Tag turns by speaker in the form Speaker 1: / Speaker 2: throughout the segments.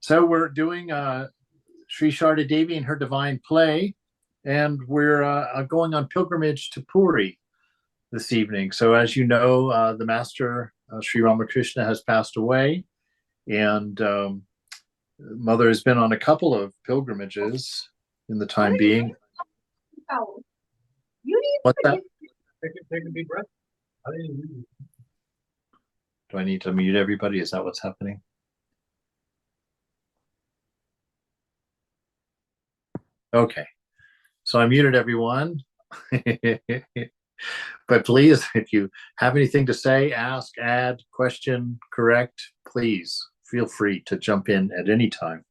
Speaker 1: So we're doing Sri Sarada Devi and her divine play, and we're going on pilgrimage to Puri this evening. So as you know, the master Sri Ramakrishna has passed away, and Mother has been on a couple of pilgrimages in the time being. What's that?
Speaker 2: Take a deep breath.
Speaker 1: Do I need to mute everybody? Is that what's happening? Okay, so I muted everyone. But please, if you have anything to say, ask, add, question, correct, please feel free to jump in at any time.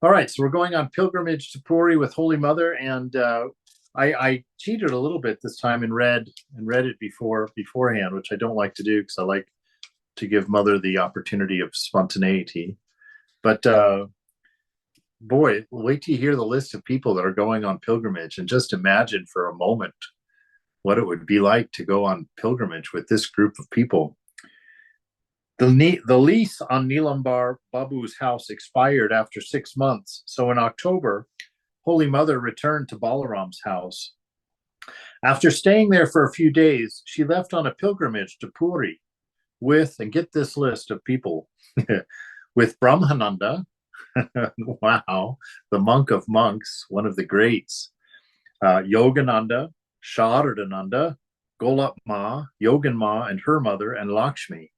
Speaker 1: All right, so we're going on pilgrimage to Puri with Holy Mother, and I cheated a little bit this time and read it beforehand, which I don't like to do because I like to give Mother the opportunity of spontaneity. But boy, wait till you hear the list of people that are going on pilgrimage, and just imagine for a moment what it would be like to go on pilgrimage with this group of people. The lease on Nilambar Babu's house expired after 6 months, so in October, Holy Mother returned to Balaram's house. After staying there for a few days, she left on a pilgrimage to Puri with, and get this list of people, with Brahmananda, wow, the monk of monks, one of the greats, Yogananda, Sharadananda, Golap Ma, Yogan Ma, and her mother, and Lakshmi.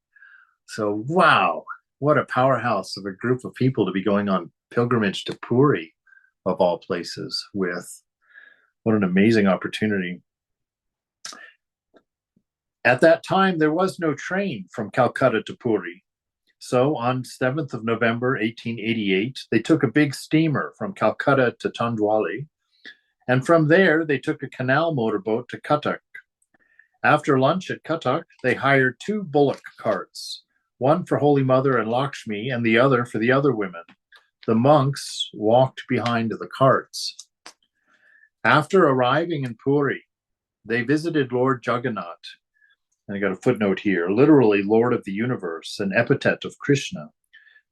Speaker 1: So, wow, what a powerhouse of a group of people to be going on pilgrimage to Puri, of all places, with. What an amazing opportunity. At that time, there was no train from Calcutta to Puri. So on 7th of November, 1888, they took a big steamer from Calcutta to Tandwali, and from there, they took a canal motorboat to Cuttack. After lunch at Cuttack, they hired 2 bullock carts, one for Holy Mother and Lakshmi, and the other for the other women. The monks walked behind the carts. After arriving in Puri, they visited Lord Jagannath. And I got a footnote here, literally Lord of the Universe, an epithet of Krishna.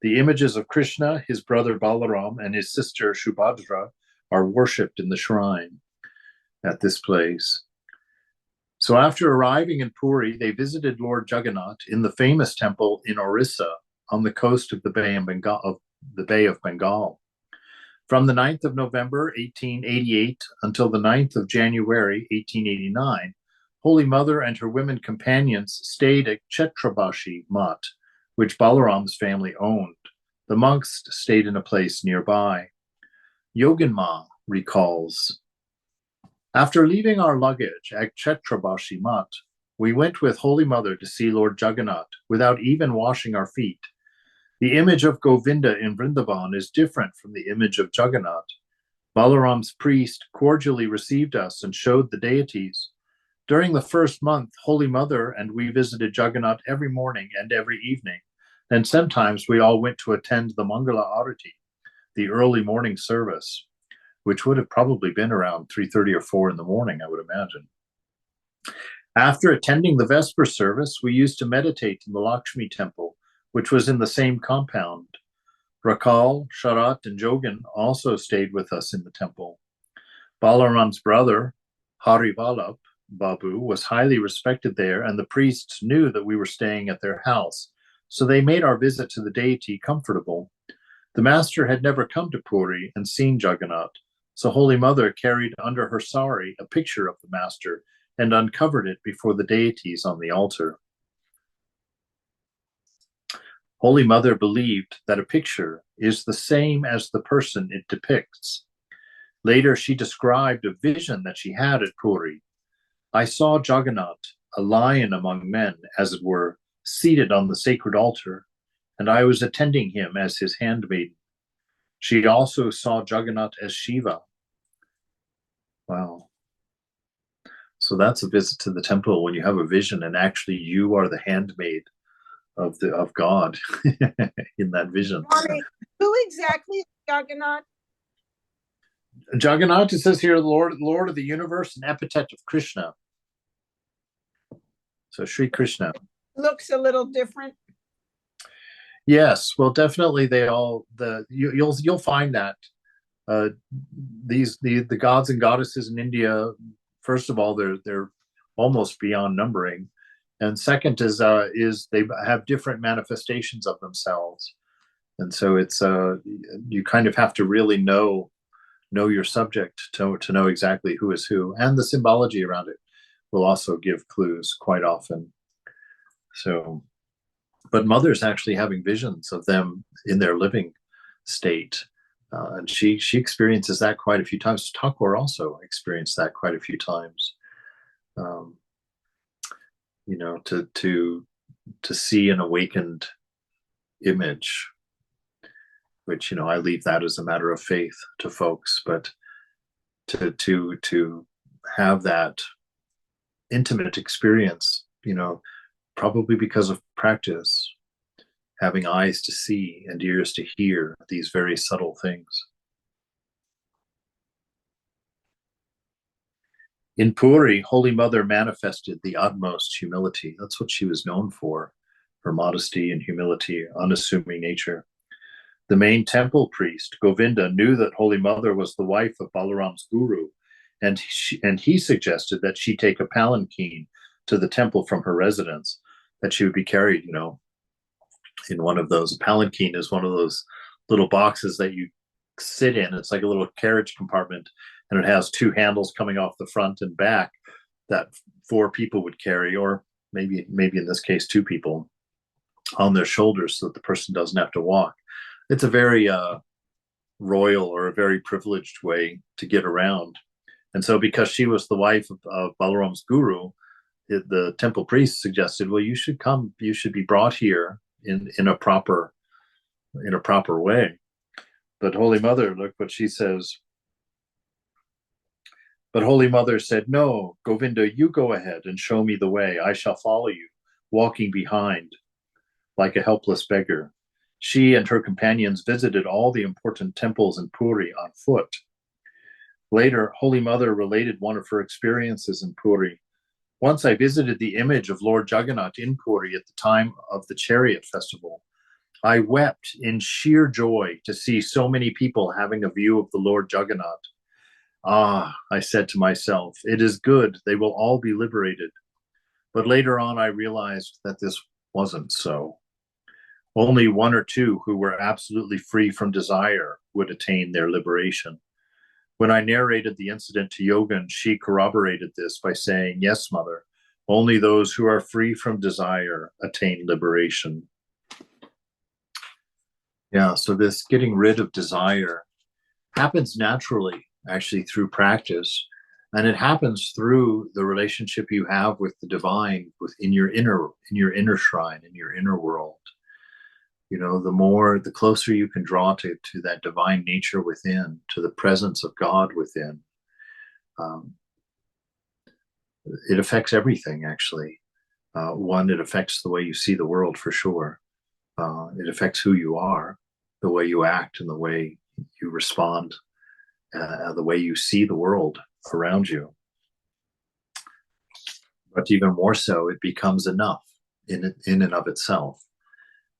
Speaker 1: The images of Krishna, his brother Balaram, and his sister Subhadra are worshipped in the shrine at this place. So after arriving in Puri, they visited Lord Jagannath in the famous temple in Orissa on the coast of the Bay of Bengal. From the 9th of November, 1888, until the 9th of January, 1889, Holy Mother and her women companions stayed at Chetrabashi Mat, which Balaram's family owned. The monks stayed in a place nearby. Yogan Ma recalls, after leaving our luggage at Chetrabashi Mat, we went with Holy Mother to see Lord Jagannath without even washing our feet. The image of Govinda in Vrindavan is different from the image of Jagannath. Balaram's priest cordially received us and showed the deities. During the first month, Holy Mother and we visited Jagannath every morning and every evening, and sometimes we all went to attend the Mangala Arati, the early morning service, which would have probably been around 3:30 or 4 in the morning, I would imagine. After attending the Vesper service, we used to meditate in the Lakshmi temple, which was in the same compound. Rakal, Sharat, and Jogan also stayed with us in the temple. Balaram's brother, Harivalap Babu, was highly respected there, and the priests knew that we were staying at their house, so they made our visit to the deity comfortable. The master had never come to Puri and seen Jagannath, so Holy Mother carried under her sari a picture of the master and uncovered it before the deities on the altar. Holy Mother believed that a picture is the same as the person it depicts. Later, she described a vision that she had at Puri. I saw Jagannath, a lion among men, as it were, seated on the sacred altar, and I was attending him as his handmaiden. She also saw Jagannath as Shiva. Wow. So that's a visit to the temple when you have a vision and actually you are the handmaid of God in that vision.
Speaker 3: Who exactly is Jagannath?
Speaker 1: Jagannath, it says here, Lord of the Universe, an epithet of Krishna. So Sri Krishna.
Speaker 3: Looks a little different.
Speaker 1: Yes, well, definitely you'll find that uh, the gods and goddesses in India, first of all, they're almost beyond numbering, and second is they have different manifestations of themselves, and so it's you kind of have to really know your subject to know exactly who is who, and the symbology around it will also give clues quite often. So, but mother's actually having visions of them in their living state. And she experiences that quite a few times. Takor also experienced that quite a few times. Um, you know, to see an awakened image, which I leave that as a matter of faith to folks, but to have that intimate experience, probably because of practice, having eyes to see and ears to hear these very subtle things. In Puri, Holy Mother manifested the utmost humility. That's what she was known for, her modesty and humility, unassuming nature. The main temple priest, Govinda, knew that Holy Mother was the wife of Balaram's guru, and he suggested that she take a palanquin to the temple from her residence, that she would be carried, in one of those. A palanquin is one of those little boxes that you sit in. It's like a little carriage compartment, and it has two handles coming off the front and back that four people would carry, or maybe in this case two people, on their shoulders, so that the person doesn't have to walk. It's a very royal or a very privileged way to get around. And so, because she was the wife of Balaram's guru, the temple priest suggested, well, you should come. You should be brought here in a proper way. But Holy Mother, look what she says. But Holy Mother said, no, Govinda, you go ahead and show me the way. I shall follow you, walking behind like a helpless beggar. She and her companions visited all the important temples in Puri on foot. Later, Holy Mother related one of her experiences in Puri. Once I visited the image of Lord Jagannath in Puri at the time of the chariot festival. I wept in sheer joy to see so many people having a view of the Lord Jagannath. Ah, I said to myself, it is good, they will all be liberated. But later on, I realized that this wasn't so. Only one or two who were absolutely free from desire would attain their liberation. When I narrated the incident to Yogan, she corroborated this by saying, yes, Mother, only those who are free from desire attain liberation. Yeah, so this getting rid of desire happens naturally, actually, through practice. And it happens through the relationship you have with the divine within your inner shrine, in your inner world. The closer you can draw to that divine nature within, to the presence of God within, um, it affects everything, actually. One, it affects the way you see the world, for sure. It affects who you are, the way you act and the way you respond, the way you see the world around you. But even more so, it becomes enough in and of itself.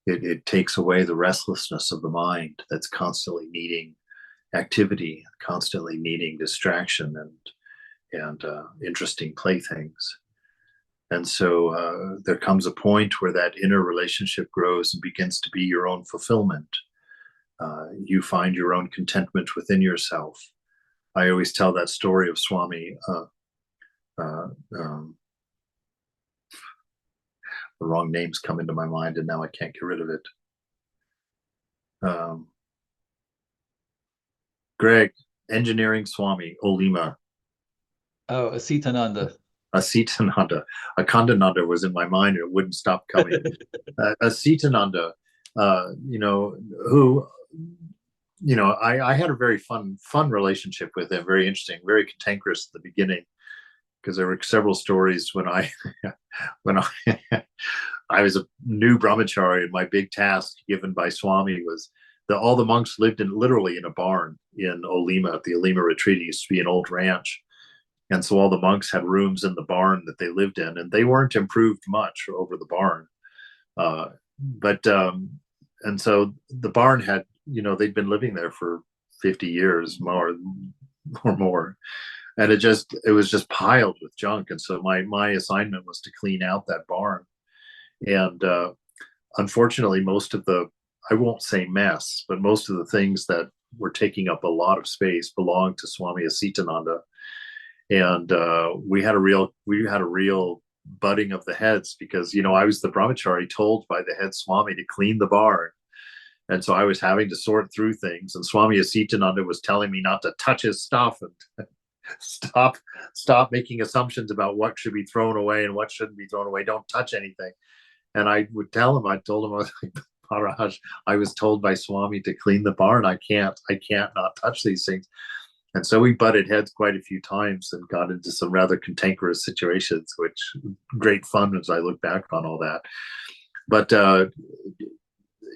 Speaker 1: It takes away the restlessness of the mind that's constantly needing activity, constantly needing distraction and interesting playthings. And so there comes a point where that inner relationship grows and begins to be your own fulfillment. You find your own contentment within yourself. I always tell that story of Swami. The wrong names come into my mind, and now I can't get rid of it. Greg, engineering Swami, Olima.
Speaker 4: Oh, Asitananda.
Speaker 1: Asitananda. Akhandananda was in my mind, and it wouldn't stop coming. Asitananda, who, I had a very fun relationship with him, very interesting, very cantankerous at the beginning, because there were several stories when I I was a new brahmachari, and my big task given by Swami was that all the monks lived literally in a barn in Olima. At the Olima retreat, it used to be an old ranch. And so all the monks had rooms in the barn that they lived in, and they weren't improved much over the barn. But and so the barn had, they'd been living there for 50 years more or more, and it was just piled with junk. And so my assignment was to clean out that barn. And unfortunately, I won't say mess, but most of the things that were taking up a lot of space belonged to Swami Asitananda. And we had a real butting of the heads, because I was the brahmachari told by the head Swami to clean the barn. And so I was having to sort through things, and Swami Asitananda was telling me not to touch his stuff and stop making assumptions about what should be thrown away and what shouldn't be thrown away. Don't touch anything. And I told him, I was like, Maharaj, I was told by Swami to clean the barn. I can't not touch these things. And so we butted heads quite a few times and got into some rather cantankerous situations, which great fun as I look back on all that. But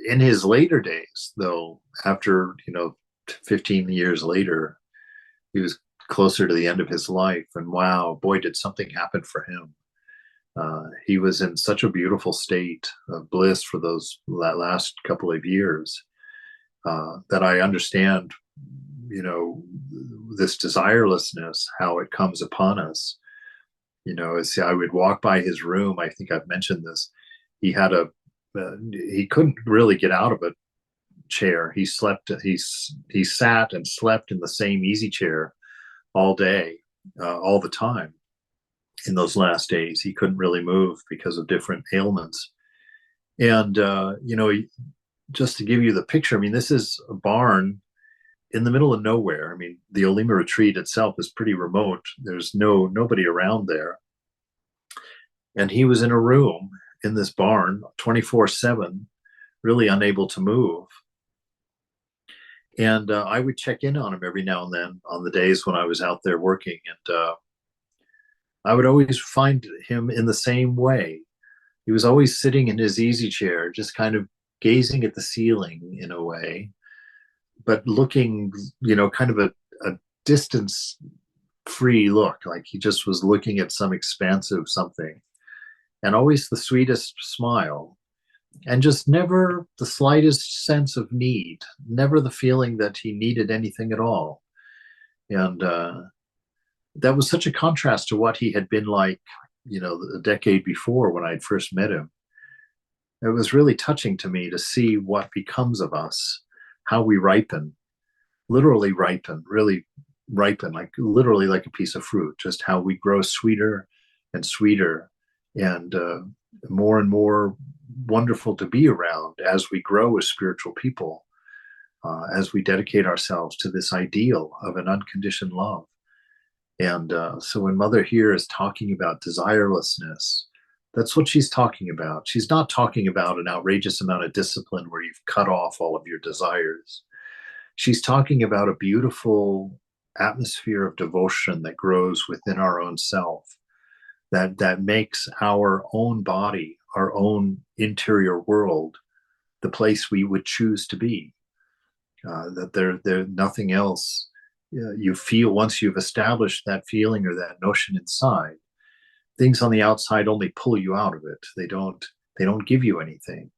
Speaker 1: in his later days, though, after 15 years later, he was closer to the end of his life, and wow, boy, did something happen for him. He was in such a beautiful state of bliss for that last couple of years, that I understand, this desirelessness, how it comes upon us. As I would walk by his room, I think I've mentioned this. He had he couldn't really get out of a chair. He sat and slept in the same easy chair all day, all the time. In those last days, he couldn't really move because of different ailments. And just to give you the picture, I mean, this is a barn in the middle of nowhere. I mean, the Olima retreat itself is pretty remote. There's nobody around there. And he was in a room in this barn 24/7, really unable to move. And I would check in on him every now and then on the days when I was out there working. And I would always find him in the same way. He was always sitting in his easy chair, just kind of gazing at the ceiling in a way, but looking, kind of a distance-free look, like he just was looking at some expansive something, and always the sweetest smile, and just never the slightest sense of need, never the feeling that he needed anything at all. And that was such a contrast to what he had been like, a decade before when I'd first met him. It was really touching to me to see what becomes of us, how we ripen, literally ripen, really ripen, like literally like a piece of fruit, just how we grow sweeter and sweeter, and more and more wonderful to be around as we grow as spiritual people, as we dedicate ourselves to this ideal of an unconditioned love. And so when Mother here is talking about desirelessness, that's what she's talking about. She's not talking about an outrageous amount of discipline where you've cut off all of your desires. She's talking about a beautiful atmosphere of devotion that grows within our own self, that makes our own body, our own interior world, the place we would choose to be. That there nothing else. You feel, once you've established that feeling or that notion inside, things on the outside only pull you out of it. They don't give you anything.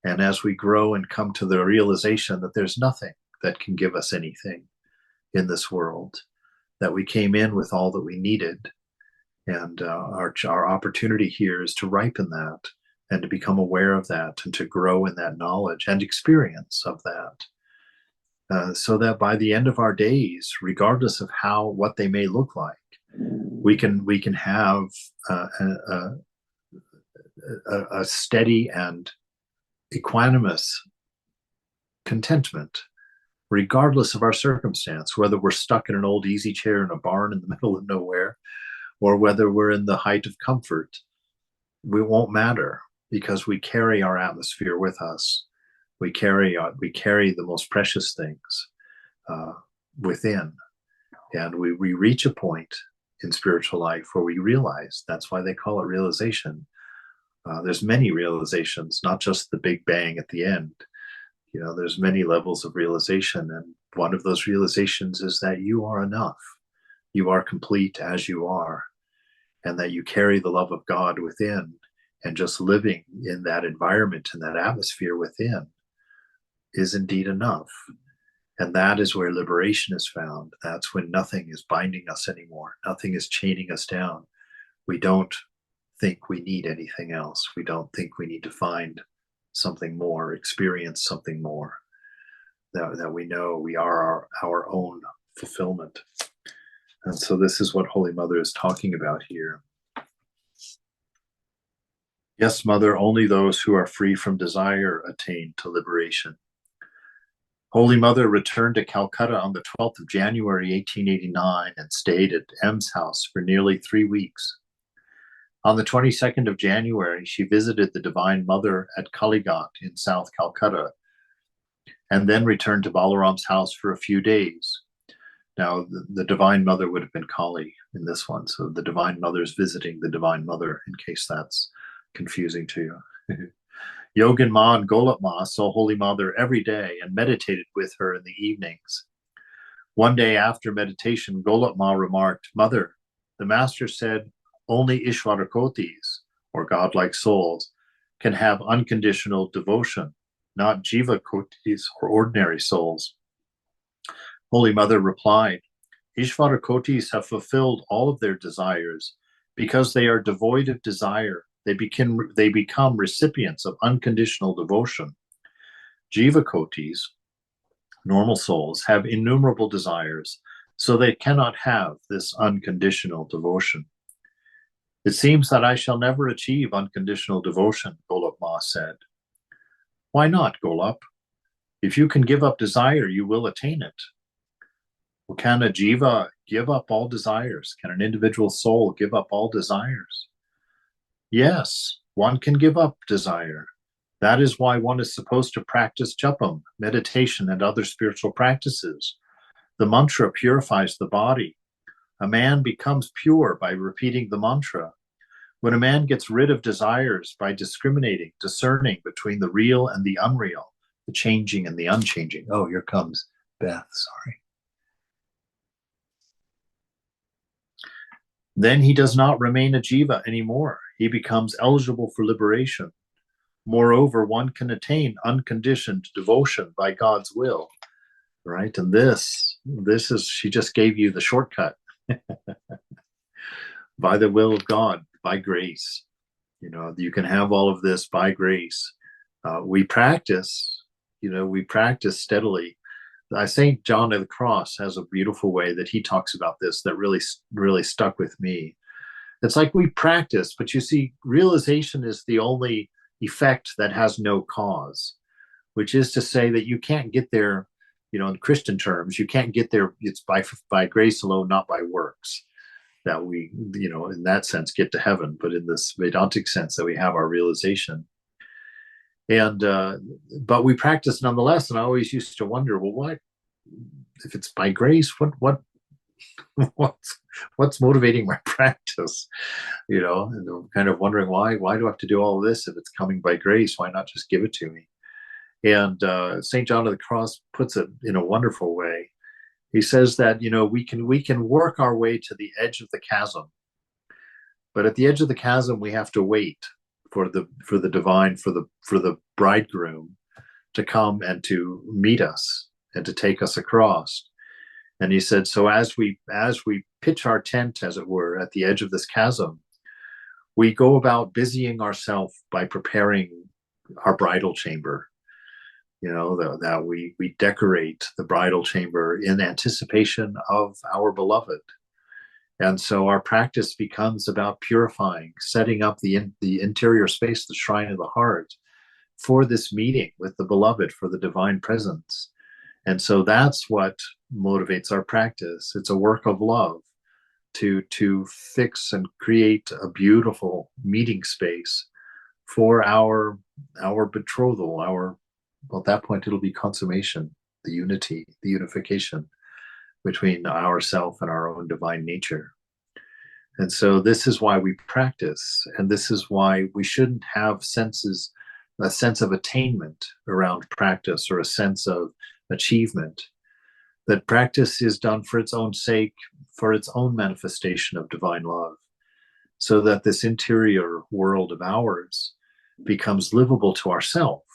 Speaker 1: And as we grow and come to the realization that there's nothing that can give us anything in this world, that we came in with all that we needed, and our opportunity here is to ripen that and to become aware of that and to grow in that knowledge and experience of that, so that by the end of our days, regardless of what they may look like, we can have a steady and equanimous contentment, regardless of our circumstance, whether we're stuck in an old easy chair in a barn in the middle of nowhere, or whether we're in the height of comfort. It won't matter, because we carry our atmosphere with us. We carry the most precious things within, and we reach a point in spiritual life where we realize. That's why they call it realization. There's many realizations, not just the big bang at the end. There's many levels of realization, and one of those realizations is that you are enough. You are complete as you are, and that you carry the love of God within, and just living in that environment, in that atmosphere within, is indeed enough. And that is where liberation is found. That's when nothing is binding us anymore. Nothing is chaining us down. We don't think we need anything else. We don't think we need to find something more, experience something more. That we know we are our own fulfillment. And so this is what Holy Mother is talking about here. Yes, Mother, only those who are free from desire attain to liberation. Holy Mother returned to Calcutta on the 12th of January, 1889, and stayed at M's house for nearly 3 weeks. On the 22nd of January, she visited the Divine Mother at Kalighat in South Calcutta, and then returned to Balaram's house for a few days. Now, the Divine Mother would have been Kali in this one, so the Divine Mother's visiting the Divine Mother, in case that's confusing to you. Yogin Ma and Golap Ma saw Holy Mother every day and meditated with her in the evenings. One day after meditation, Golap Ma remarked, "Mother, the Master said only Ishvarakotis, or godlike souls, can have unconditional devotion, not Jivakotis, or ordinary souls." Holy Mother replied, "Ishvarakotis have fulfilled all of their desires. Because they are devoid of desire, they become recipients of unconditional devotion. Jivakotis, normal souls, have innumerable desires, so they cannot have this unconditional devotion." "It seems that I shall never achieve unconditional devotion," Golap Ma said. "Why not, Golap? If you can give up desire, you will attain it." Well, can a jiva give up all desires? Can an individual soul give up all desires? Yes, one can give up desire. That is why one is supposed to practice japam, meditation, and other spiritual practices. The mantra purifies the body. A man becomes pure by repeating the mantra. When a man gets rid of desires by discriminating, discerning between the real and the unreal, the changing and the unchanging. Oh, here comes Beth, sorry. Then he does not remain a jiva anymore. He becomes eligible for liberation. Moreover, one can attain unconditioned devotion by God's will, right? And this is, she just gave you the shortcut. By the will of God, by grace. You know, you can have all of this by grace. We practice steadily. St. John of the Cross has a beautiful way that he talks about this that really stuck with me. It's like we practice, but you see, realization is the only effect that has no cause, which is to say that you can't get there, in Christian terms, you can't get there. It's by grace alone, not by works, that we, in that sense, get to heaven, but in this Vedantic sense that we have our realization. And but we practice nonetheless. And I always used to wonder, well, what if it's by grace? What's motivating my practice? And I'm kind of wondering why do I have to do all of this if it's coming by grace? Why not just give it to me? And St. John of the Cross puts it in a wonderful way. He says that we can work our way to the edge of the chasm, but at the edge of the chasm we have to wait for the divine, for the bridegroom to come and to meet us and to take us across. And he said, so as we pitch our tent, as it were, at the edge of this chasm, we go about busying ourselves by preparing our bridal chamber. That we decorate the bridal chamber in anticipation of our beloved. And so our practice becomes about purifying, setting up the interior space, the shrine of the heart, for this meeting with the beloved, for the divine presence. And so that's what motivates our practice. It's a work of love to fix and create a beautiful meeting space for our betrothal, at that point it'll be consummation, the unity, the unification between ourself and our own divine nature. And so this is why we practice, and this is why we shouldn't have a sense of attainment around practice, or a sense of achievement. That practice is done for its own sake, for its own manifestation of divine love, so that this interior world of ours becomes livable to ourselves,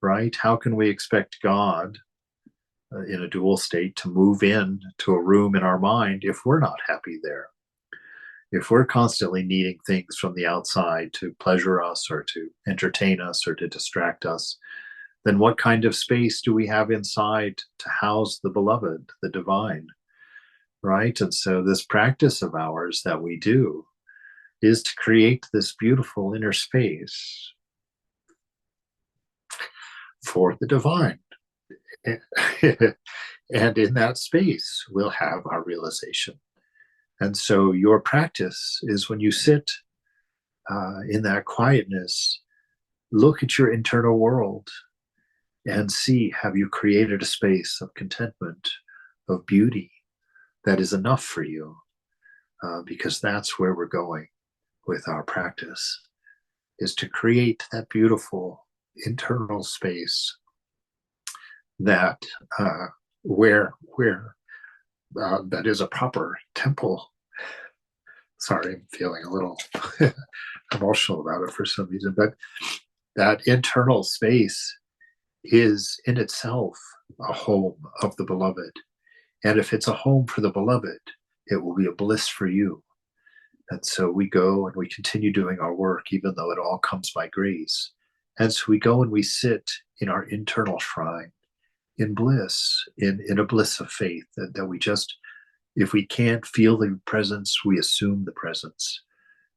Speaker 1: right? How can we expect God in a dual state to move in to a room in our mind if we're not happy there? If we're constantly needing things from the outside to pleasure us or to entertain us or to distract us, then what kind of space do we have inside to house the beloved, the divine, right? And so this practice of ours that we do is to create this beautiful inner space for the divine. And in that space, we'll have our realization. And so your practice is when you sit in that quietness, look at your internal world and see, have you created a space of contentment, of beauty that is enough for you? Because that's where we're going with our practice, is to create that beautiful internal space that where that is a proper temple. Sorry, I'm feeling a little emotional about it for some reason, but that internal space is in itself a home of the beloved. And if it's a home for the beloved, it will be a bliss for you. And so we go and we continue doing our work, even though it all comes by grace. And so we go and we sit in our internal shrine in bliss, in a bliss of faith, that we just, if we can't feel the presence, we assume the presence.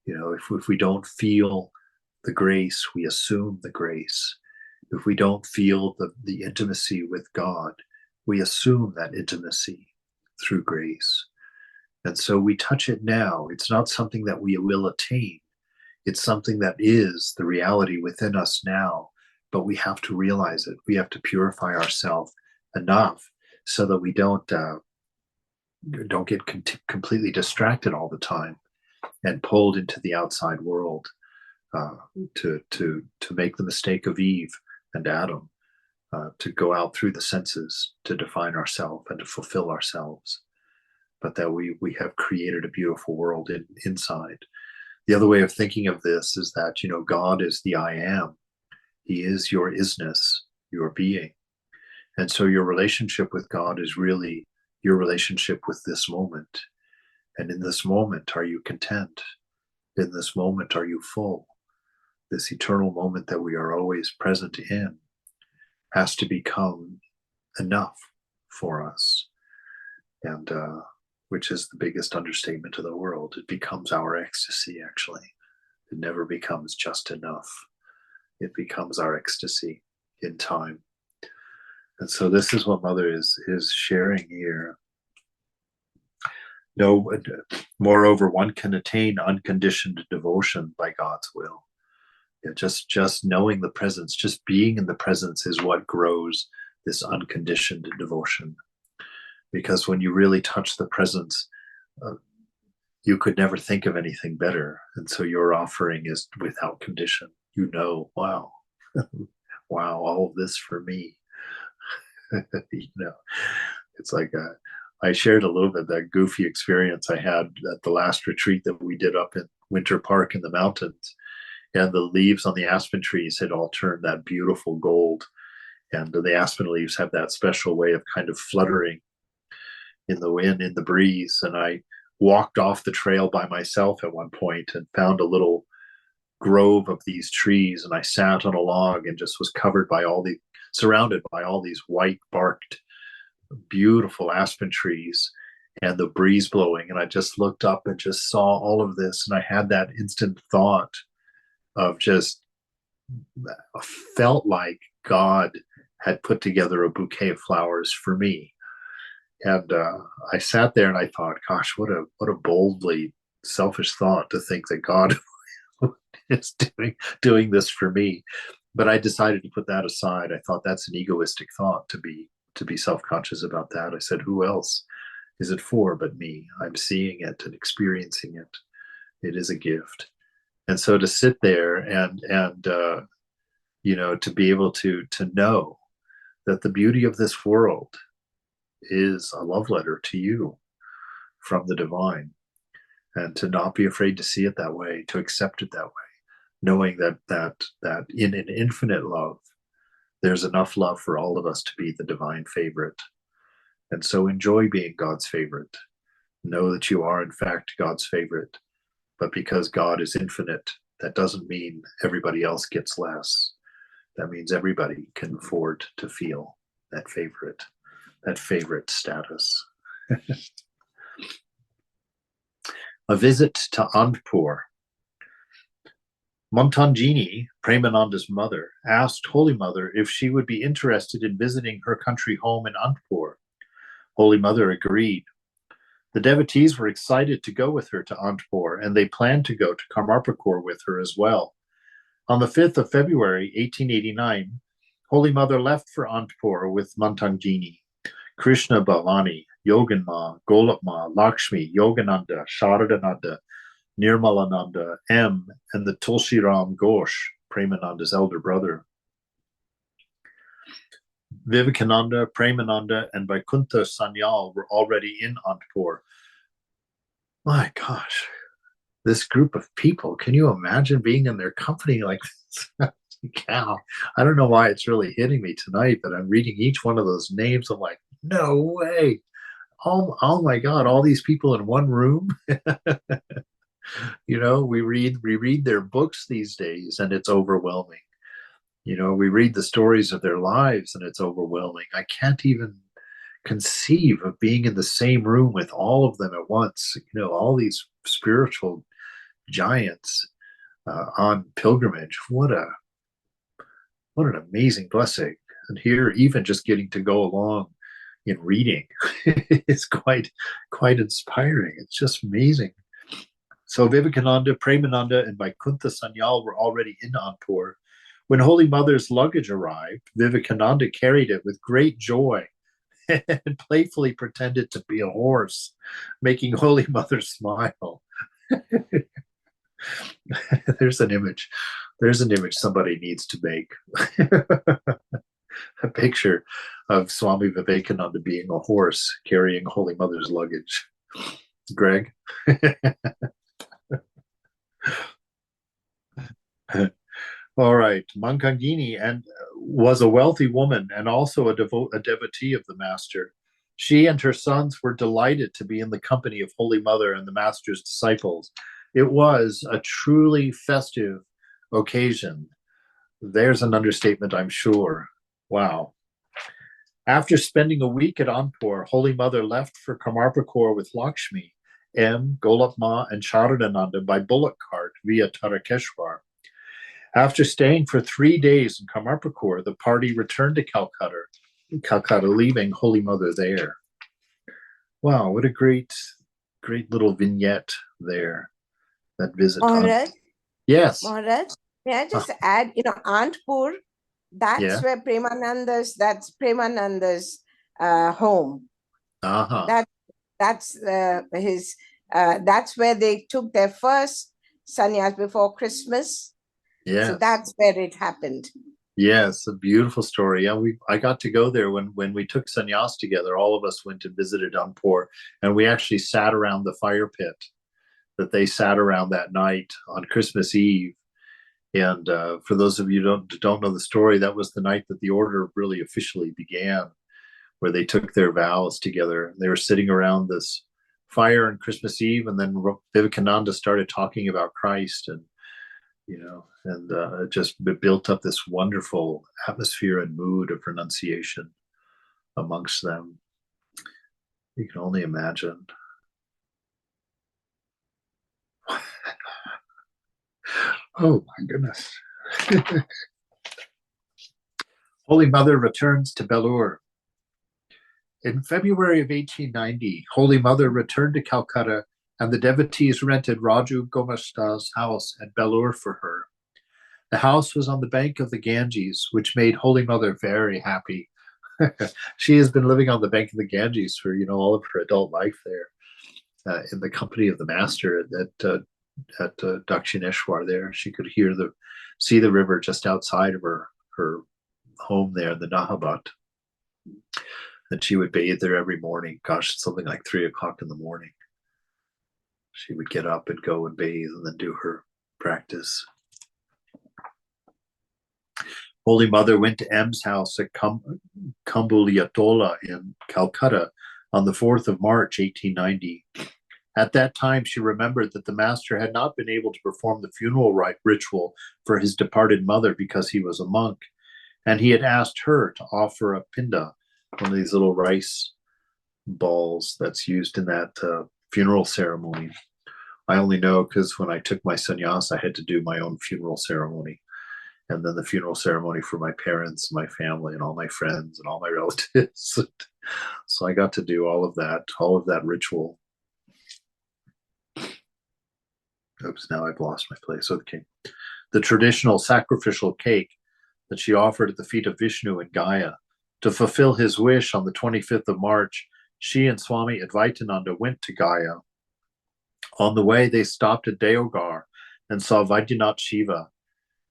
Speaker 1: You know, if we don't feel the grace, we assume the grace. If we don't feel the intimacy with God, we assume that intimacy through grace. And so we touch it now. It's not something that we will attain. It's something that is the reality within us now, but we have to realize it. We have to purify ourselves enough so that we don't get completely distracted all the time and pulled into the outside world to make the mistake of Eve and Adam, to go out through the senses to define ourselves and to fulfill ourselves, but that we have created a beautiful world inside. The other way of thinking of this is that, you know, God is the I am. He is your isness, your being. And so your relationship with God is really your relationship with this moment. And in this moment, are you content? In this moment, are you full? This eternal moment that we are always present in has to become enough for us. And which is the biggest understatement of the world. It becomes our ecstasy, actually. It never becomes just enough. It becomes our ecstasy in time. And so this is what Mother is sharing here. No, moreover, one can attain unconditioned devotion by God's will. Yeah, just knowing the presence, just being in the presence is what grows this unconditioned devotion. Because when you really touch the presence, you could never think of anything better. And so your offering is without condition. You know, wow, wow, all of this for me. You know, it's like I shared a little bit that goofy experience I had at the last retreat that we did up in Winter Park in the mountains. And the leaves on the aspen trees had all turned that beautiful gold. And the aspen leaves have that special way of kind of fluttering in the wind, in the breeze. And I walked off the trail by myself at one point and found a little grove of these trees. And I sat on a log and just was surrounded by all these white barked, beautiful aspen trees and the breeze blowing. And I just looked up and just saw all of this. And I had that instant thought of just felt like God had put together a bouquet of flowers for me. And I sat there and I thought, gosh, what a boldly selfish thought to think that God is doing this for me. But I decided to put that aside. I thought that's an egoistic thought to be self-conscious about that. I said, who else is it for but me? I'm seeing it and experiencing it. It is a gift. And so to sit there and you know, to be able to know that the beauty of this world is a love letter to you from the divine, and to not be afraid to see it that way, to accept it that way, knowing that in an infinite love, there's enough love for all of us to be the divine favorite. And so enjoy being God's favorite. Know that you are, in fact, God's favorite. But because God is infinite, that doesn't mean everybody else gets less. That means everybody can afford to feel that favorite status. A visit to Anandpur. Montangini, Premananda's mother, asked Holy Mother if she would be interested in visiting her country home in Anandpur. Holy Mother agreed. The devotees were excited to go with her to Anandpur, and they planned to go to Karmarpur with her as well. On the 5th of February, 1889, Holy Mother left for Anandpur with Montangini, Krishna Bhavani, Yoganma, Golapma, Lakshmi, Yogananda, Sharadananda, Nirmalananda, M, and the Tulsiram Ghosh, Premananda's elder brother. Vivekananda, Premananda, and Vaikuntha Sanyal were already in Anandpur. My gosh, this group of people, can you imagine being in their company like this? Cow. I don't know why it's really hitting me tonight, but I'm reading each one of those names. I'm like, no way. Oh my God, all these people in one room. We read their books these days, and it's overwhelming. We read the stories of their lives, and it's overwhelming. I can't even conceive of being in the same room with all of them at once. All these spiritual giants on pilgrimage. What an amazing blessing. And here, even just getting to go along in reading is quite inspiring. It's just amazing. So Vivekananda, Premananda, and Vaikuntha Sanyal were already in Anandpur. When Holy Mother's luggage arrived, Vivekananda carried it with great joy and playfully pretended to be a horse, making Holy Mother smile. There's an image somebody needs to make. A picture of Swami Vivekananda being a horse carrying Holy Mother's luggage. Greg? All right. Mankangini was a wealthy woman and also a devotee of the Master. She and her sons were delighted to be in the company of Holy Mother and the Master's disciples. It was a truly festive occasion. There's an understatement, I'm sure. Wow. After spending a week at Anandpur, Holy Mother left for Karmarpur with Lakshmi, M, Golapma, and Charadananda by bullock cart via Tarakeshwar. After staying for 3 days in Karmarpur, the party returned to Calcutta, leaving Holy Mother there. Wow, what a great little vignette there, that visit.
Speaker 3: Maharaj,
Speaker 1: Yes.
Speaker 3: Maharaj, may I just add, Anandpur, that's where that's Premananda's home.
Speaker 1: Uh-huh.
Speaker 3: That's where they took their first sannyas before Christmas.
Speaker 1: Yes.
Speaker 3: So that's where it happened.
Speaker 1: Yes, a beautiful story. Yeah, I got to go there when we took sannyas together. All of us went and visited Anandpur, and we actually sat around the fire pit that they sat around that night on Christmas Eve. And for those of you who don't know the story, that was the night that the order really officially began, where they took their vows together. They were sitting around this fire on Christmas Eve, and then Vivekananda started talking about Christ, and it just built up this wonderful atmosphere and mood of renunciation amongst them. You can only imagine. Oh my goodness. Holy Mother returns to Belur. In February of 1890, Holy Mother returned to Calcutta, and the devotees rented Raju Gomasta's house at Belur for her. The house was on the bank of the Ganges, which made Holy Mother very happy. She has been living on the bank of the Ganges for all of her adult life there, in the company of the Master at Dakshineshwar. There, she could see the river just outside of her home there in the Nahabat. And she would bathe there every morning. Gosh, something like 3 o'clock in the morning. She would get up and go and bathe and then do her practice. Holy Mother went to M's house at Kambuliatola in Calcutta on the 4th of March, 1890. At that time, she remembered that the master had not been able to perform the funeral ritual for his departed mother because he was a monk, and he had asked her to offer a pinda, one of these little rice balls that's used in that funeral ceremony. I only know because when I took my sannyas, I had to do my own funeral ceremony, and then the funeral ceremony for my parents, my family, and all my friends and all my relatives. So I got to do all of that ritual. Oops, now I've lost my place. Okay. The traditional sacrificial cake that she offered at the feet of Vishnu in Gaya. To fulfill his wish on the 25th of March, she and Swami Advaitananda went to Gaya. On the way, they stopped at Deogar and saw Vaidyanath Shiva.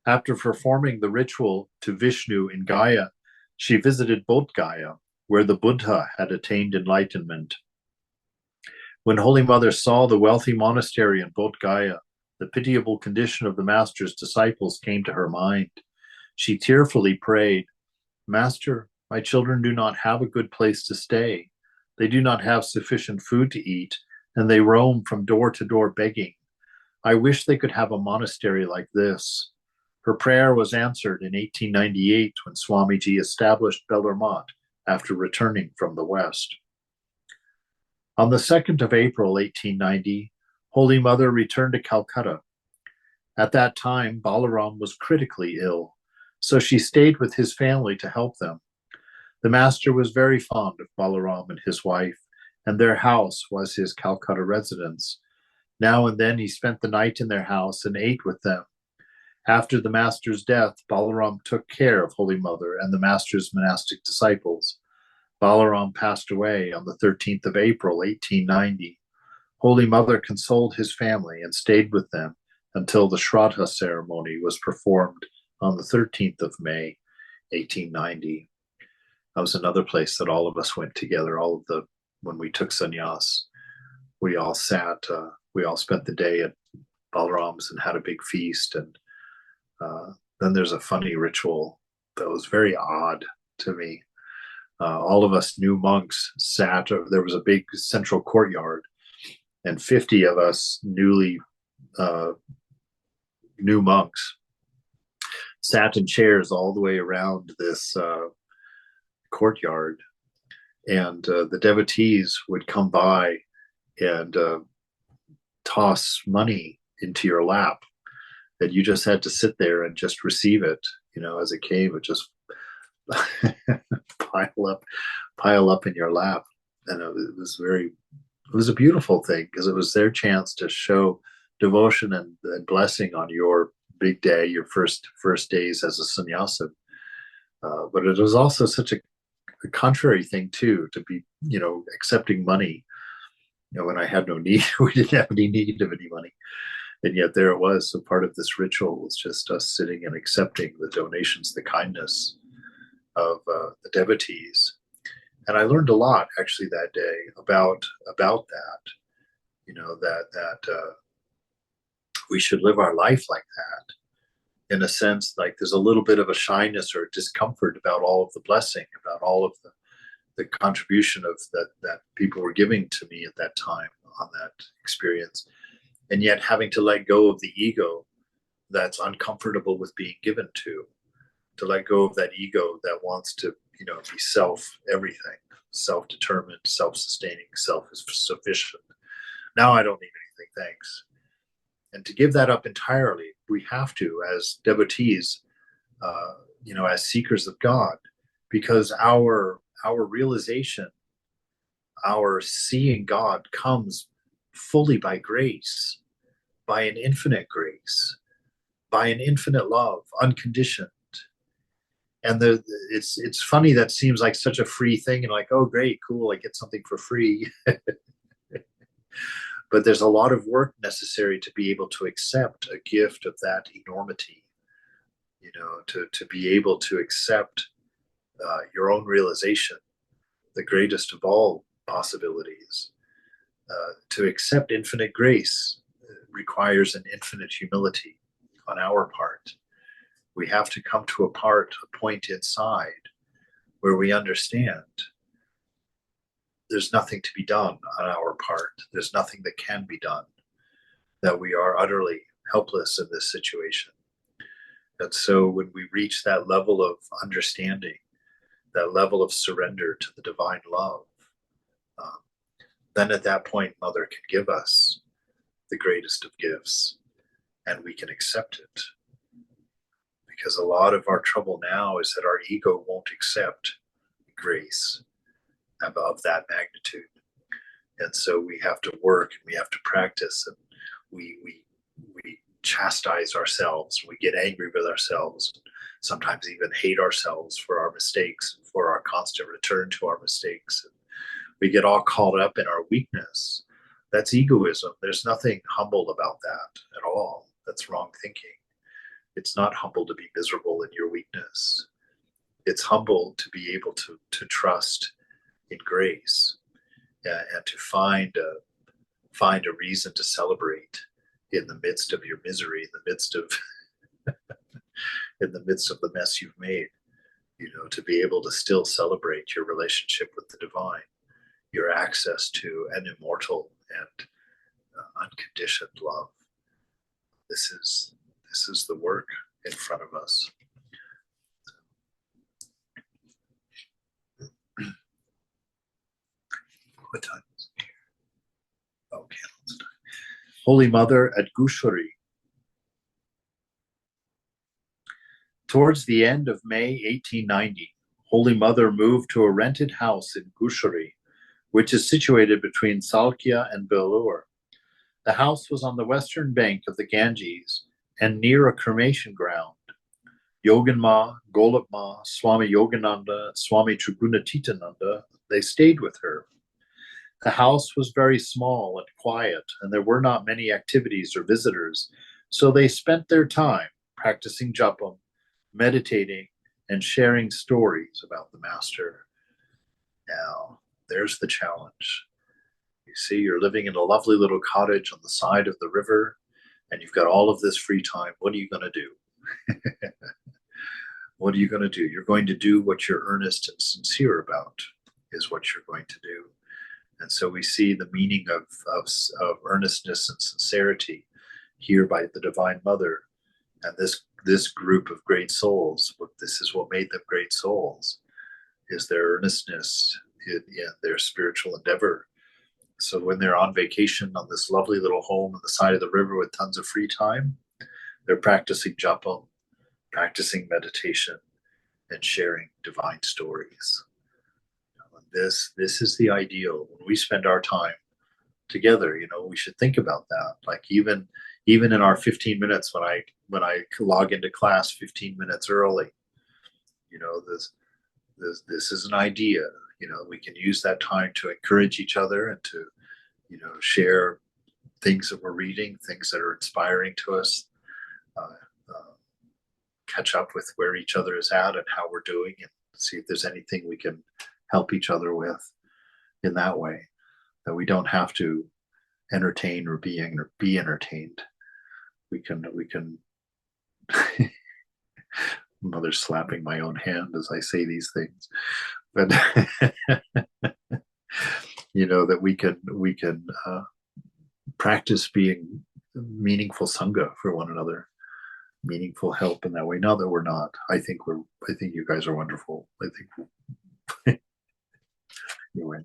Speaker 1: After performing the ritual to Vishnu in Gaya, she visited Bodh Gaya, where the Buddha had attained enlightenment. When Holy Mother saw the wealthy monastery in Bodh Gaya, the pitiable condition of the Master's disciples came to her mind. She tearfully prayed, "Master, my children do not have a good place to stay. They do not have sufficient food to eat, and they roam from door to door begging. I wish they could have a monastery like this." Her prayer was answered in 1898 when Swamiji established Bellarmont after returning from the West. On the 2nd of April, 1890, Holy Mother returned to Calcutta. At that time, Balaram was critically ill, so she stayed with his family to help them. The master was very fond of Balaram and his wife, and their house was his Calcutta residence. Now and then he spent the night in their house and ate with them. After the master's death, Balaram took care of Holy Mother and the master's monastic disciples. Balaram passed away on the 13th of April, 1890. Holy Mother consoled his family and stayed with them until the Shraddha ceremony was performed on the 13th of May, 1890. That was another place that all of us went together. When we took sannyas, we all spent the day at Balaram's and had a big feast. And then there's a funny ritual that was very odd to me. All of us new monks there was a big central courtyard, and 50 of us new monks sat in chairs all the way around this courtyard, and the devotees would come by and toss money into your lap, and you just had to sit there and just receive it, as it came. It just pile up in your lap, and it was a beautiful thing because it was their chance to show devotion and blessing on your big day, your first days as a sannyasa. But it was also such a contrary thing too, to be accepting money when I had no need. We didn't have any need of any money, and yet there it was. So part of this ritual was just us sitting and accepting the donations, the kindness of the devotees. And I learned a lot actually that day about that, that we should live our life like that. In a sense, like there's a little bit of a shyness or discomfort about all of the blessing, about all of the contribution of that people were giving to me at that time on that experience, and yet having to let go of the ego that's uncomfortable with being given to let go of that ego that wants to be everything, self-determined, self-sustaining, self-sufficient. Now I don't need anything, thanks. And to give that up entirely, we have to, as devotees, as seekers of God, because our realization, our seeing God comes fully by grace, by an infinite grace, by an infinite love, unconditioned. And it's funny, that seems like such a free thing, and like, oh great, cool, I get something for free. But there's a lot of work necessary to be able to accept a gift of that enormity, to be able to accept your own realization, the greatest of all possibilities. To accept infinite grace requires an infinite humility on our part. We have to come to a point inside where we understand there's nothing to be done on our part. There's nothing that can be done, that we are utterly helpless in this situation. And so when we reach that level of understanding, that level of surrender to the divine love, then at that point, Mother can give us the greatest of gifts, and we can accept it. Because a lot of our trouble now is that our ego won't accept grace of that magnitude. And so we have to work and we have to practice, and we chastise ourselves. We get angry with ourselves, sometimes even hate ourselves for our mistakes, for our constant return to our mistakes. And we get all caught up in our weakness. That's egoism. There's nothing humble about that at all. That's wrong thinking. It's not humble to be miserable in your weakness. It's humble to be able to trust in grace, and to find a reason to celebrate in the midst of your misery, in the midst of in the midst of the mess you've made. To be able to still celebrate your relationship with the divine, your access to an immortal and unconditioned love. This is the work in front of us. What time is it here? Okay, let's do it. Holy Mother at Gushari. Towards the end of May 1890, Holy Mother moved to a rented house in Gushari, which is situated between Salkia and Belur. The house was on the western bank of the Ganges and near a cremation ground. Yoganma, Golapma, Swami Yogananda, Swami Trigunatitananda, they stayed with her. The house was very small and quiet, and there were not many activities or visitors, so they spent their time practicing japam, meditating, and sharing stories about the Master. Now, there's the challenge. You see, you're living in a lovely little cottage on the side of the river, and you've got all of this free time. What are you going to do? What are you going to do? You're going to do what you're earnest and sincere about, is what you're going to do. And so we see the meaning of earnestness and sincerity here by the Divine Mother. And this group of great souls, this is what made them great souls, is their earnestness in their spiritual endeavor. So when they're on vacation on this lovely little home on the side of the river with tons of free time, they're practicing japam, practicing meditation, and sharing divine stories. This is the ideal. When we spend our time together, we should think about that. Like even in our 15 minutes when I log into class 15 minutes early, this is an idea. We can use that time to encourage each other and to share things that we're reading, things that are inspiring to us, catch up with where each other is at and how we're doing, and see if there's anything we can help each other with in that way, that we don't have to entertain or be entertained. We can Mother's slapping my own hand as I say these things, but that we can practice being meaningful sangha for one another, meaningful help in that way. Not that we're not. I think you guys are wonderful. I think anyway,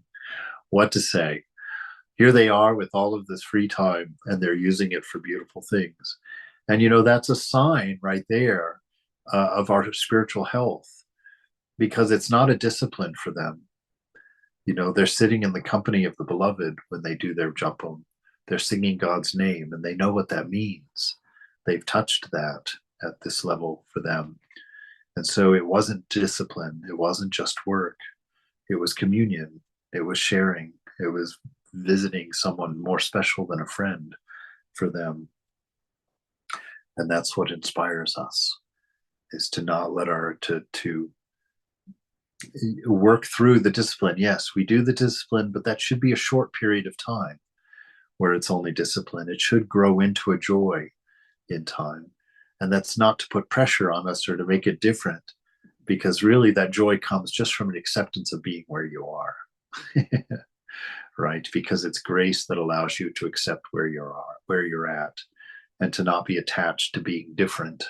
Speaker 1: what to say? Here they are with all of this free time, and they're using it for beautiful things. And that's a sign right there of our spiritual health, because it's not a discipline for them. They're sitting in the company of the beloved when they do their japam. They're singing God's name, and they know what that means. They've touched that at this level for them. And so it wasn't discipline. It wasn't just work. It was communion. It was sharing. It was visiting someone more special than a friend for them. And that's what inspires us, is to not let to work through the discipline. Yes, we do the discipline, but that should be a short period of time where it's only discipline. It should grow into a joy in time. And that's not to put pressure on us or to make it different, because really that joy comes just from an acceptance of being where you are. Right? Because it's grace that allows you to accept where you're at, and to not be attached to being different,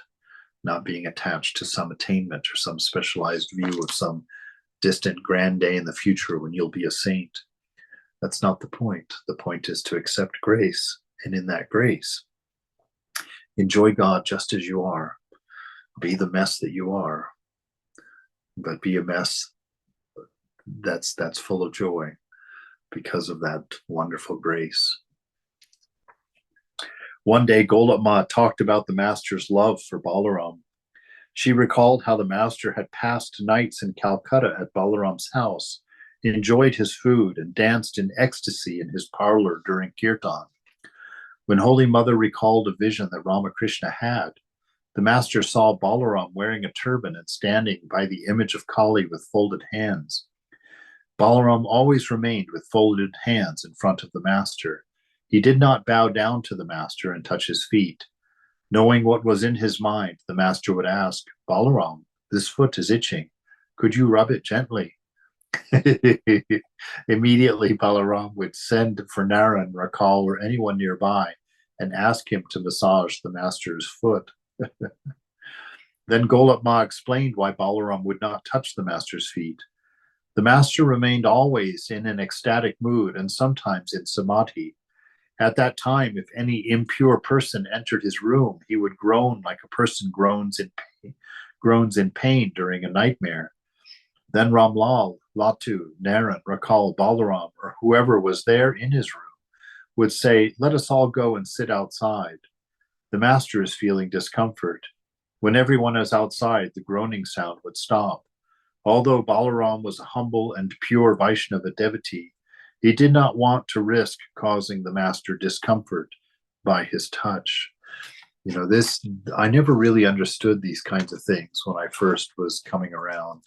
Speaker 1: not being attached to some attainment or some specialized view of some distant grand day in the future when you'll be a saint. That's not the point. The point is to accept grace, and in that grace, enjoy God just as you are. Be the mess that you are, but be a mess that's full of joy because of that wonderful grace. One day, Golap Ma talked about the master's love for Balaram. She recalled how the master had passed nights in Calcutta at Balaram's house, enjoyed his food, and danced in ecstasy in his parlor during kirtan. When Holy Mother recalled a vision that Ramakrishna had, the master saw Balaram wearing a turban and standing by the image of Kali with folded hands. Balaram always remained with folded hands in front of the master. He did not bow down to the master and touch his feet. Knowing what was in his mind, the master would ask, Balaram, this foot is itching. Could you rub it gently? Immediately, Balaram would send for Naran, Rakal, or anyone nearby and ask him to massage the master's foot. Then Golap Ma explained why Balaram would not touch the master's feet. The master remained always in an ecstatic mood and sometimes in samadhi. At that time, if any impure person entered his room, he would groan like a person groans in pain during a nightmare. Then Ramlal, Latu, Naran, Rakal, Balaram, or whoever was there in his room would say, let us all go and sit outside. The master is feeling discomfort. When everyone is outside, the groaning sound would stop. Although Balaram was a humble and pure Vaishnava devotee, he did not want to risk causing the master discomfort by his touch. I never really understood these kinds of things when I first was coming around.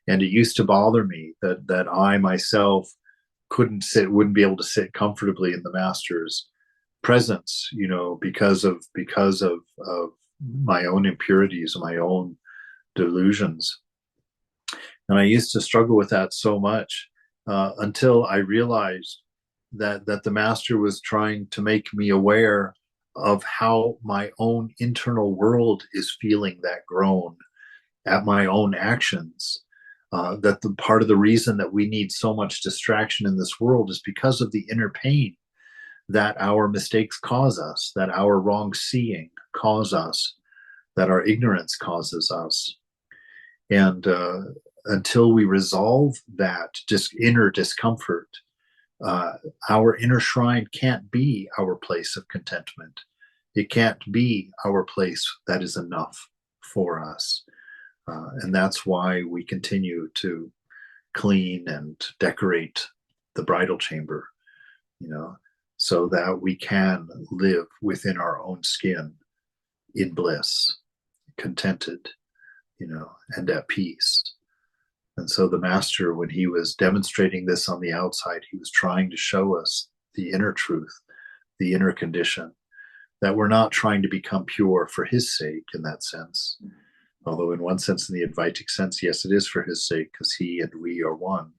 Speaker 1: And it used to bother me that I myself wouldn't be able to sit comfortably in the master's presence, because of my own impurities and my own delusions. And I used to struggle with that so much until I realized that the master was trying to make me aware of how my own internal world is feeling that groan at my own actions. That the part of the reason that we need so much distraction in this world is because of the inner pain that our mistakes cause us, that our wrong seeing cause us, that our ignorance causes us. And until we resolve that inner discomfort, our inner shrine can't be our place of contentment. It can't be our place that is enough for us. And that's why we continue to clean and decorate the bridal chamber, so that we can live within our own skin in bliss, contented, and at peace. And so the master, when he was demonstrating this on the outside, he was trying to show us the inner truth, the inner condition, that we're not trying to become pure for his sake in that sense. Although in one sense, in the Advaitic sense, yes, it is for his sake, because he and we are one.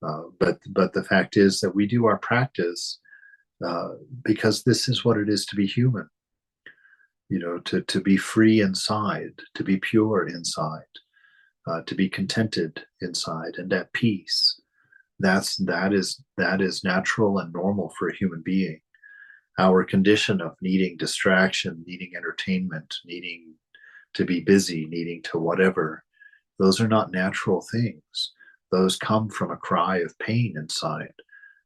Speaker 1: But the fact is that we do our practice because this is what it is to be human. To be free inside, to be pure inside, to be contented inside and at peace. That is natural and normal for a human being. Our condition of needing distraction, needing entertainment, needing to be busy, needing to whatever, those are not natural things. Those come from a cry of pain inside.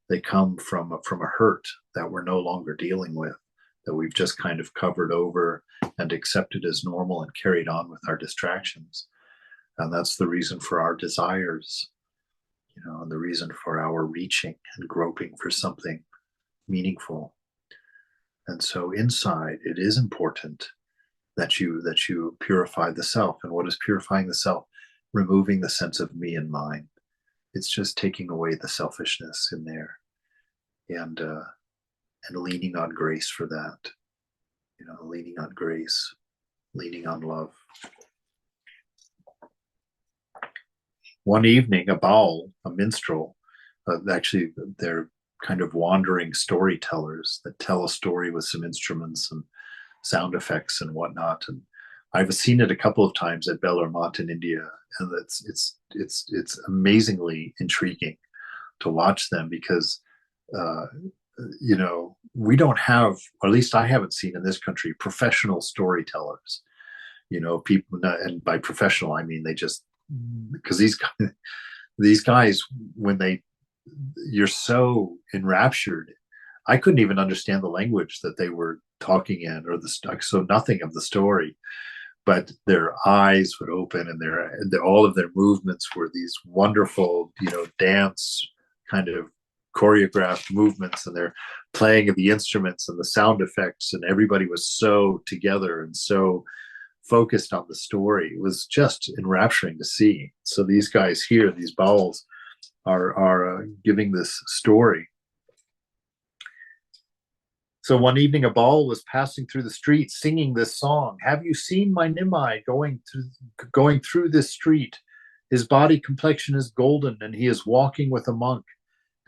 Speaker 1: They come from a hurt that we're no longer dealing with, that we've just kind of covered over and accepted as normal and carried on with our distractions. And that's the reason for our desires, and the reason for our reaching and groping for something meaningful. And so inside, it is important that you purify the self. And what is purifying the self? Removing the sense of me and mine. It's just taking away the selfishness in there, and leaning on grace for that. Leaning on grace leaning on love. One evening, a baul, a minstrel, actually, they're kind of wandering storytellers that tell a story with some instruments and sound effects and whatnot. And I've seen it a couple of times at Bellarmont in India, and it's amazingly intriguing to watch them because we don't have, or at least I haven't seen in this country, professional storytellers. People, and by professional I mean they just, because these guys, when you're so enraptured, I couldn't even understand the language that they were talking in, or so nothing of the story, but their eyes would open, and all of their movements were these wonderful, dance kind of choreographed movements, and their playing of the instruments and the sound effects, and everybody was so together and so focused on the story. It was just enrapturing to see. So these guys here, these bauls, are giving this story. So one evening, a baul was passing through the street singing this song. Have you seen my Nimai going through this street? His body complexion is golden, and he is walking with a monk.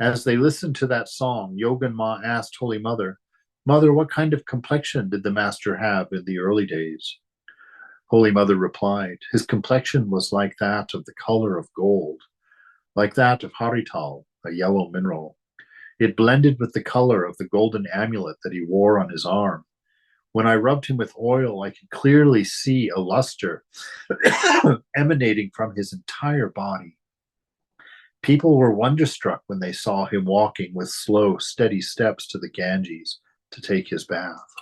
Speaker 1: As they listened to that song, Yogan Ma asked Holy Mother, "Mother, what kind of complexion did the master have in the early days?" Holy Mother replied, "His complexion was like that of the color of gold, like that of harital, a yellow mineral. It blended with the color of the golden amulet that he wore on his arm. When I rubbed him with oil, I could clearly see a luster emanating from his entire body. People were wonderstruck when they saw him walking with slow, steady steps to the Ganges to take his bath."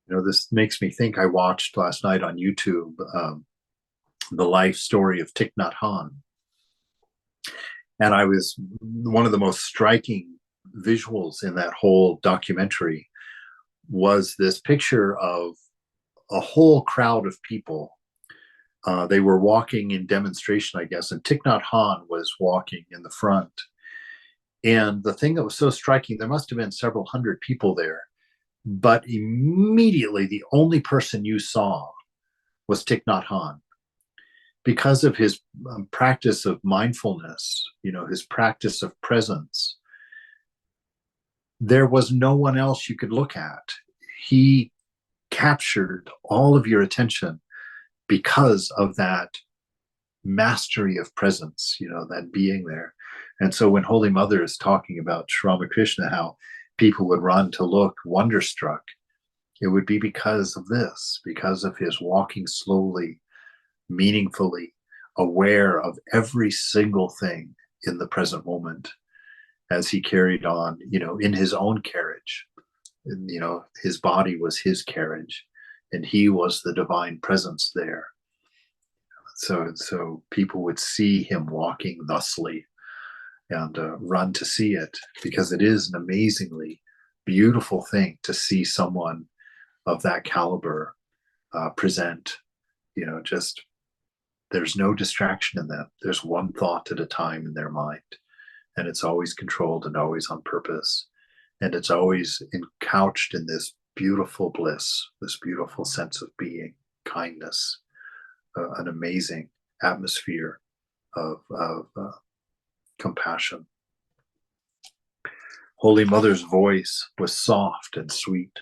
Speaker 1: This makes me think, I watched last night on YouTube the life story of Thich Nhat Hanh. And one of the most striking visuals in that whole documentary was this picture of a whole crowd of people. They were walking in demonstration, I guess, and Thich Nhat Hanh was walking in the front. And the thing that was so striking, there must have been several hundred people there, but immediately the only person you saw was Thich Nhat Hanh, because of his practice of mindfulness, his practice of presence. There was no one else you could look at. He captured all of your attention because of that mastery of presence, that being there. And so when Holy Mother is talking about Sri Ramakrishna, how people would run to look wonderstruck, it would be because of this, because of his walking slowly, meaningfully, aware of every single thing in the present moment as he carried on, in his own carriage. And, his body was his carriage, and he was the divine presence there. So people would see him walking thusly and run to see it, because it is an amazingly beautiful thing to see someone of that caliber present. Just, there's no distraction in them. There's one thought at a time in their mind, and it's always controlled and always on purpose, and it's always couched in this beautiful bliss, this beautiful sense of being, kindness, an amazing atmosphere of compassion. Holy Mother's voice was soft and sweet.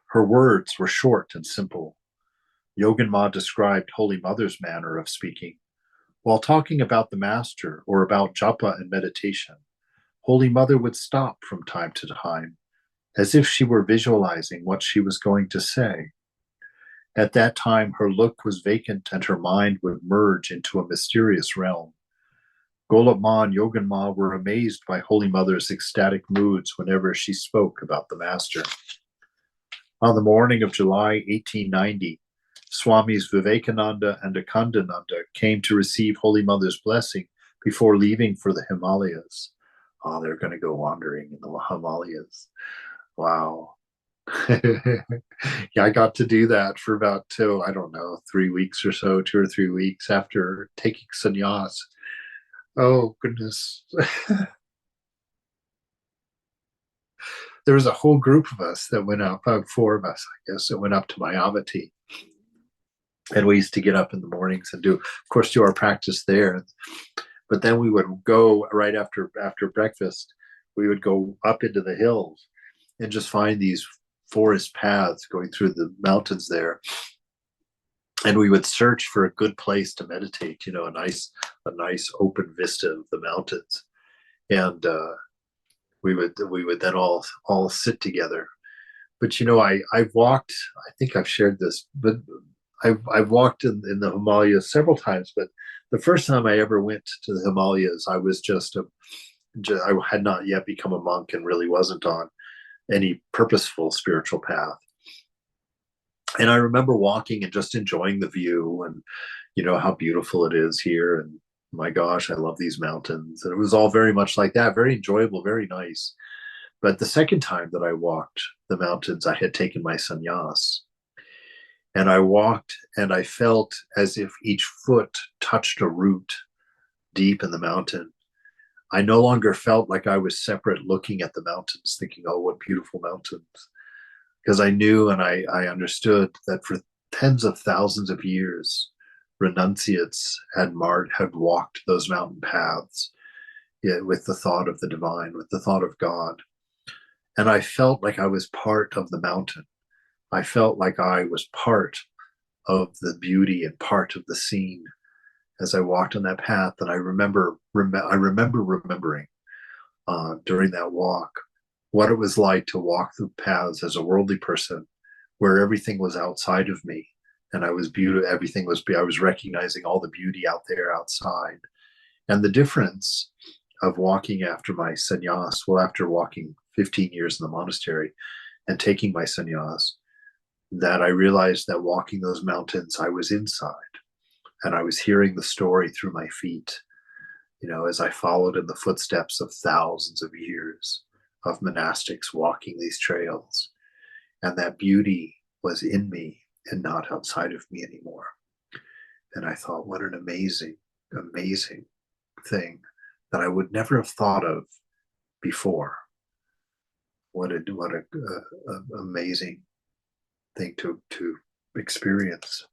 Speaker 1: Her words were short and simple. Yogan Ma described Holy Mother's manner of speaking. While talking about the Master or about japa and meditation, Holy Mother would stop from time to time, as if she were visualizing what she was going to say. At that time, her look was vacant and her mind would merge into a mysterious realm. Golap Ma and Yogan Ma were amazed by Holy Mother's ecstatic moods whenever she spoke about the Master. On the morning of July 1890, Swamis Vivekananda and Akhandananda came to receive Holy Mother's blessing before leaving for the Himalayas. Oh, they're going to go wandering in the Himalayas. Wow. Yeah, I got to do that for about 3 weeks or so, 2 or 3 weeks after taking sannyas. Oh, goodness. there was a whole group of us that went up, about 4 of us, I guess, that went up to Mayavati. And we used to get up in the mornings and do our practice there. But then we would go right after breakfast, we would go up into the hills and just find these forest paths going through the mountains there. And we would search for a good place to meditate, a nice open vista of the mountains. And we would then all sit together. But I've walked, I think I've shared this, but I've walked in the Himalayas several times, but the first time I ever went to the Himalayas, I was I had not yet become a monk and really wasn't on any purposeful spiritual path. And I remember walking and just enjoying the view and, how beautiful it is here. And my gosh, I love these mountains. And it was all very much like that, very enjoyable, very nice. But the second time that I walked the mountains, I had taken my sannyas. And I walked and I felt as if each foot touched a root deep in the mountain. I no longer felt like I was separate looking at the mountains, thinking, oh, what beautiful mountains. Because I knew and I understood that for tens of thousands of years, renunciates had walked those mountain paths with the thought of the divine, with the thought of God. And I felt like I was part of the mountain. I felt like I was part of the beauty and part of the scene as I walked on that path. And I remember remembering during that walk what it was like to walk the paths as a worldly person, where everything was outside of me, and I was beautiful. I was recognizing all the beauty out there outside, and the difference of walking after my sannyas. Well, after walking 15 years in the monastery and taking my sannyas, that I realized that walking those mountains, I was inside and I was hearing the story through my feet, as I followed in the footsteps of thousands of years of monastics walking these trails. And that beauty was in me and not outside of me anymore. And I thought, what an amazing, amazing thing that I would never have thought of before. What a amazing thing to experience.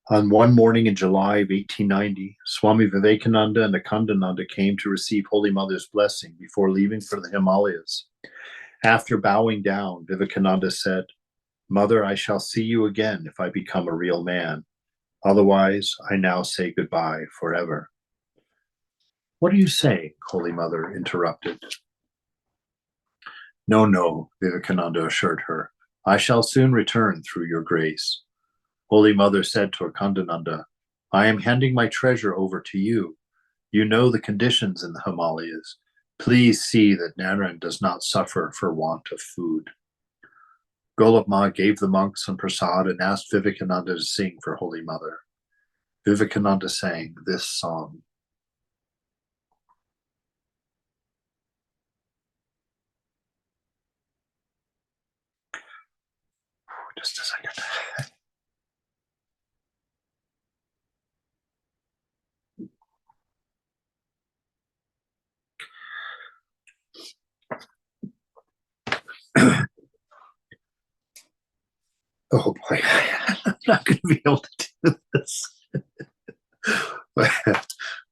Speaker 1: On one morning in July of 1890, Swami Vivekananda and Akhandananda came to receive Holy Mother's blessing before leaving for the Himalayas. After bowing down, Vivekananda said, "Mother, I shall see you again if I become a real man. Otherwise, I now say goodbye forever." "What are you saying?" Holy Mother interrupted. No, Vivekananda assured her. "I shall soon return through your grace." Holy Mother said to Akhandananda, "I am handing my treasure over to you. You know the conditions in the Himalayas. Please see that Narayan does not suffer for want of food." Golapma gave the monks some prasad and asked Vivekananda to sing for Holy Mother. Vivekananda sang this song. Just a second. Oh boy, I'm not going to be able to do this.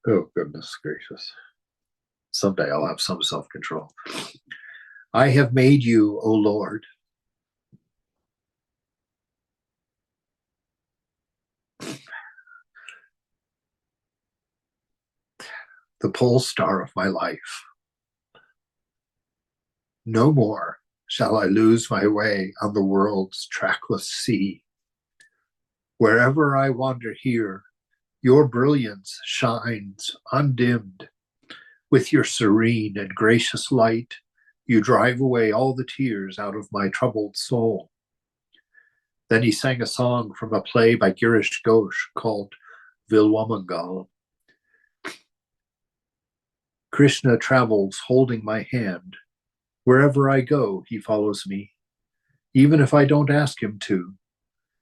Speaker 1: Oh, goodness gracious. Someday I'll have some self-control. I have made you, O Lord, the pole star of my life. No more shall I lose my way on the world's trackless sea. Wherever I wander here, your brilliance shines undimmed. With your serene and gracious light, you drive away all the tears out of my troubled soul. Then he sang a song from a play by Girish Ghosh called Vilwamangal. Krishna travels holding my hand. Wherever I go, he follows me, even if I don't ask him to.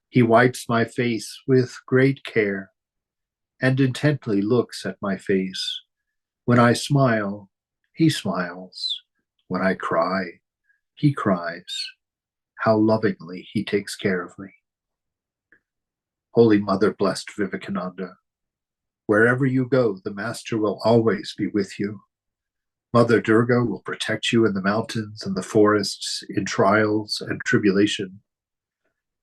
Speaker 1: He wipes my face with great care and intently looks at my face. When I smile, he smiles. When I cry, he cries. How lovingly he takes care of me. Holy Mother, blessed Vivekananda, wherever you go, the Master will always be with you. Mother Durga will protect you in the mountains and the forests, in trials and tribulation.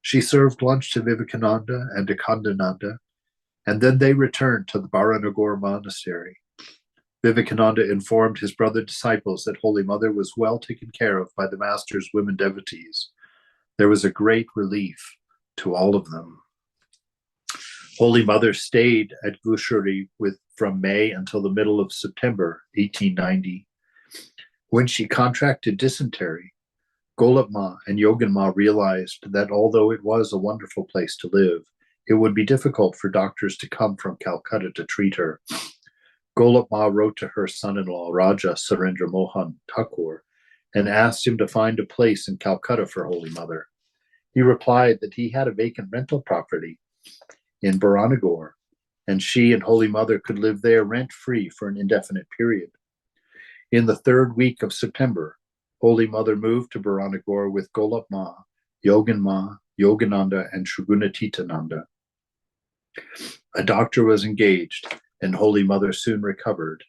Speaker 1: She served lunch to Vivekananda and Akhandananda, and then they returned to the Baranagore monastery. Vivekananda informed his brother disciples that Holy Mother was well taken care of by the Master's women devotees. There was a great relief to all of them. Holy Mother stayed at Gushari from May until the middle of September 1890. When she contracted dysentery, Golab Ma and Yogan Ma realized that although it was a wonderful place to live, it would be difficult for doctors to come from Calcutta to treat her. Golab Ma wrote to her son-in-law, Raja Surendra Mohan Thakur, and asked him to find a place in Calcutta for Holy Mother. He replied that he had a vacant rental property in Baranagore, and she and Holy Mother could live there rent-free for an indefinite period. In the third week of September, Holy Mother moved to Baranagore with Golab Ma, Yogan Ma, Yogananda, and Shugunatitananda. A doctor was engaged, and Holy Mother soon recovered.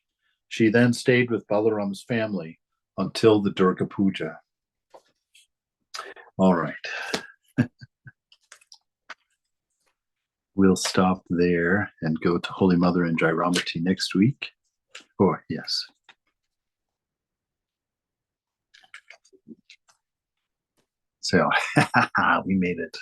Speaker 1: She then stayed with Balaram's family until the Durga Puja. All right. We'll stop there and go to Holy Mother and Jairamati next week. Oh, yes. So, we made it.